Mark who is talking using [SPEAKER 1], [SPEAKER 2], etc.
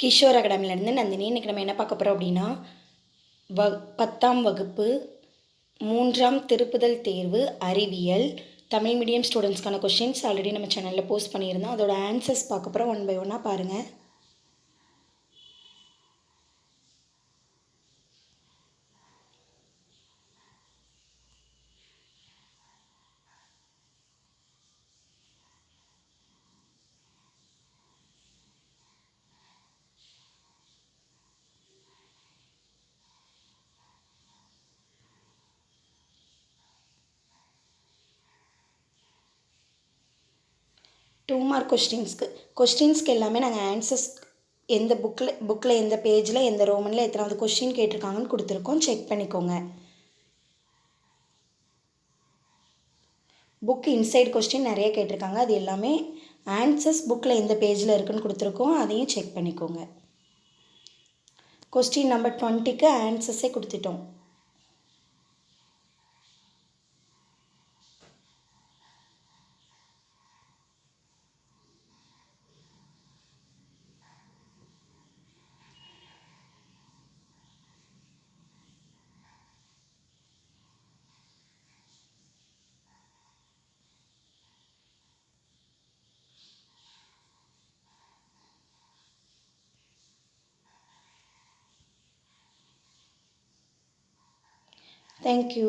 [SPEAKER 1] கிஷோர் அகாடமிலேருந்து நந்தினி. இன்றைக்கி நம்ம என்ன பார்க்க போகிறோம் அப்படின்னா 10ஆம் வகுப்பு 3ஆம் திருப்புதல் தேர்வு அறிவியல் தமிழ் மீடியம் ஸ்டூடெண்ட்ஸ்க்கான கொஷின்ஸ் ஆல்ரெடி நம்ம சேனலில் போஸ்ட் பண்ணியிருந்தோம். அதோட ஆன்சர்ஸ் பார்க்க போகிறோம். 1 by 1 பாருங்கள். டூ மார்க் கொஸ்டின்ஸ்க்கு எல்லாமே நாங்கள் ஆன்சர்ஸ் எந்த புக்கில் எந்த பேஜில் எந்த ரோமனில் எத்தனாவது கொஸ்டின் கேட்டிருக்காங்கன்னு கொடுத்துருக்கோம். செக் பண்ணிக்கோங்க. புக் இன்சைட் கொஸ்டின் நிறைய கேட்டிருக்காங்க. அது எல்லாமே ஆன்சர்ஸ் புக்கில் எந்த பேஜில் இருக்குதுன்னு கொடுத்துருக்கோம். அதையும் செக் பண்ணிக்கோங்க. கொஸ்டின் நம்பர் 20க்கு ஆன்சர்ஸே கொடுத்துட்டோம். Thank you.